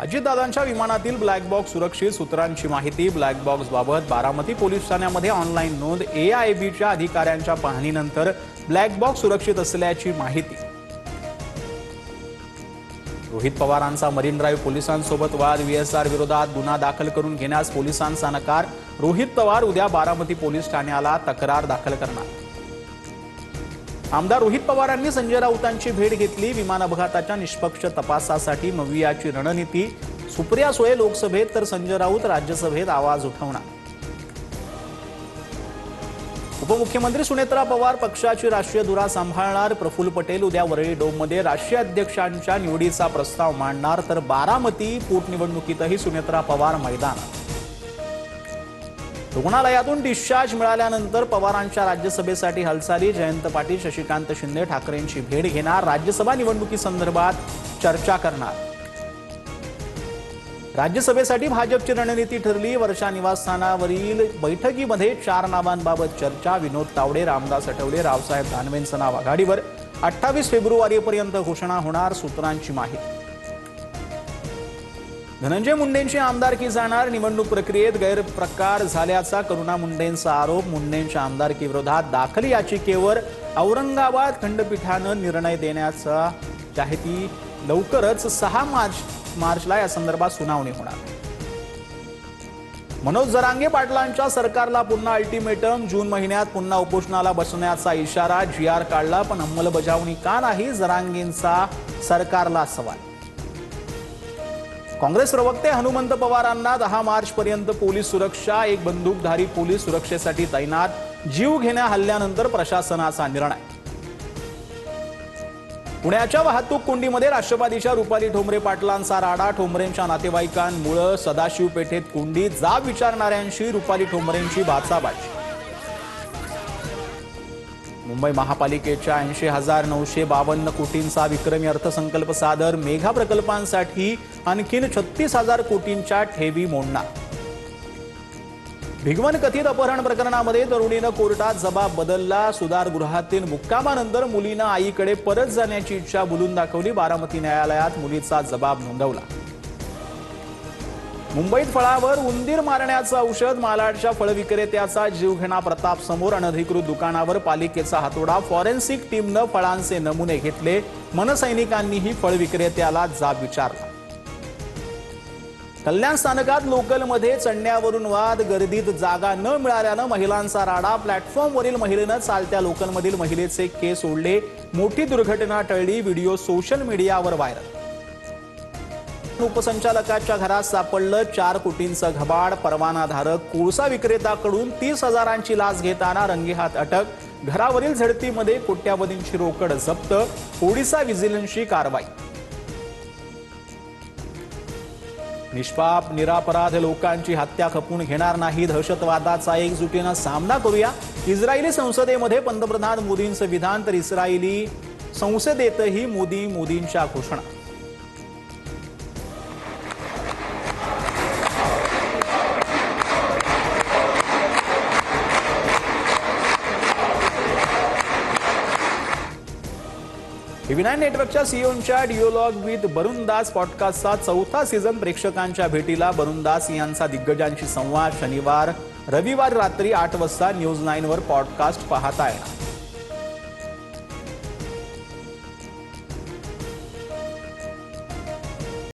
अजितदादांच्या विमानातील black box सुरक्षित सूत्रांची माहिती। ब्लॅक बॉक्स बाबत बारामती पोलीस ठाण्यामध्ये ऑनलाईन नोंद। AIBच्या अधिकाऱ्यांच्या पाहणीनंतर ब्लॅक बॉक्स सुरक्षित असल्याची माहिती। रोहित पवारांचा मरीन ड्राईव्ह पोलिसांसोबत वाद। VSR विरोधात गुन्हा दाखल करून घेण्यास पोलिसांचा नकार। रोहित पवार उद्या बारामती पोलीस ठाण्याला तक्रार दाखल करणार। आमदार रोहित पवारांनी संजय राऊतांची भेट घेतली। विमान अपघाताच्या निष्पक्ष तपासासाठी मवियाची रणनीती। सुप्रिया सुळे लोकसभेत तर संजय राऊत राज्यसभेत आवाज उठवणार। उपमुख्यमंत्री सुनेत्रा पवार पक्षाची राष्ट्रीय धुरा सांभाळणार। प्रफुल्ल पटेल उद्या वरळी डोममध्ये राष्ट्रीय अध्यक्षांच्या निवडीचा प्रस्ताव मांडणार। तर बारामती पोटनिवडणुकीतही सुनेत्रा पवार मैदानात। रुग्णालयातून डिस्चार्ज मिळाल्यानंतर पवारांच्या राज्यसभेसाठी हालचाली। जयंत पाटील शशिकांत शिंदे ठाकरेंची भेट घेणार। राज्यसभा निवडणुकीसंदर्भात चर्चा करणार। राज्यसभेसाठी भाजपची रणनीती ठरली। वर्षा निवासस्थानावरील बैठकीमध्ये 4 नावांबाबत चर्चा। विनोद तावडे, रामदास आठवले, रावसाहेब दानवेंचं नाव आघाडीवर। 28 फेब्रुवारीपर्यंत घोषणा होणार, सूत्रांची माहिती। धनंजय मुंडेंची आमदारकी जाणार। निवडणूक प्रक्रियेत गैरप्रकार झाल्याचा करुणा मुंडेंचा आरोप। मुंडेंच्या आमदारकी विरोधात दाखल याचिकेवर औरंगाबाद खंडपीठानं निर्णय देण्याचा जाहीर। लवकरच 6 मार्चला या संदर्भात सुनावणी होणार। मनोज जरांगे पाटलांच्या सरकारला पुन्हा अल्टिमेटम। जून महिन्यात पुन्हा उपोषणाला बसण्याचा इशारा। GR काढला पण अंमलबजावणी का नाही, जरांगेंचा सरकारला सवाल। काँग्रेस प्रवक्ते हनुमंत पवारांना 10 मार्चपर्यंत पोलीस सुरक्षा। एक बंदूकधारी पोलीस सुरक्षेसाठी तैनात। जीव घेण्या हल्ल्यानंतर प्रशासनाचा निर्णय। पुण्याच्या वाहतूक कोंडीमध्ये राष्ट्रवादीच्या रुपाली ठोंबरे पाटलांचा राडा। ठोंबरेंच्या नातेवाईकांमुळे सदाशिव पेठेत कोंडी। जाब विचारणाऱ्यांशी रुपाली ठोंबरेंची बाचाबाची। मुंबई महापालिकेच्या 80,952 कोटींचा विक्रमी अर्थसंकल्प सादर। मेघा प्रकल्पांसाठी आणखीन 36,000 कोटींच्या ठेवी मोडणार। भिगवण कथित अपहरण प्रकरणामध्ये तरुणीनं कोर्टात जबाब बदलला। सुधारगृहातील मुक्कामानंतर मुलीनं आईकडे परत जाण्याची इच्छा बोलून दाखवली। बारामती न्यायालयात मुलीचा जबाब नोंदवला। मुंबईत फळावर उंदीर मारण्याचं औषध। मालाडच्या फळ विक्रेत्याचा जीवघेणा प्रताप समोर। अनधिकृत दुकानावर पालिकेचा हातोडा। फॉरेन्सिक टीमनं फळांचे नमुने घेतले। मनसैनिकांनीही फळ विक्रेत्याला जाब विचारला। कल्याण स्थानकात लोकलमध्ये चढण्यावरून वाद। गर्दीत जागा न मिळाल्यानं महिलांचा राडा। प्लॅटफॉर्मवरील महिलेनं चालत्या लोकलमधील महिलेचे केस ओढले। मोठी दुर्घटना टळली। व्हिडिओ सोशल मीडियावर व्हायरल। उपसंचालकाच्या घरात सापडलं 4 कोटींचं घबाड। परवानाधारक कोळसा विक्रेत्याकडून 30,000ची लाच घेताना रंगेहात अटक। घरावरील झडतीमध्ये कोट्यावधींची रोकड जप्त। ओडिशा व्हिजिलन्सची कारवाई। निष्पाप निरापराध लोकांची हत्या खपून घेणार नाही। दहशतवादाचा एकजुटीनं सामना करूया। इस्रायली संसदेमध्ये पंतप्रधान मोदींचं विधान तर इस्रायली संसदेतही मोदींच्या घोषणा। TV9 नेटवर्कच्या सीईओंच्या डिओलॉग विथ बरुण दास पॉडकास्टचा 4था सीझन प्रेक्षकांच्या भेटीला। बरुण दास यांचा दिग्गजांशी संवाद। शनिवार रविवार रात्री 8 वाजता न्यूज 9 वर पॉडकास्ट पाहता येणार।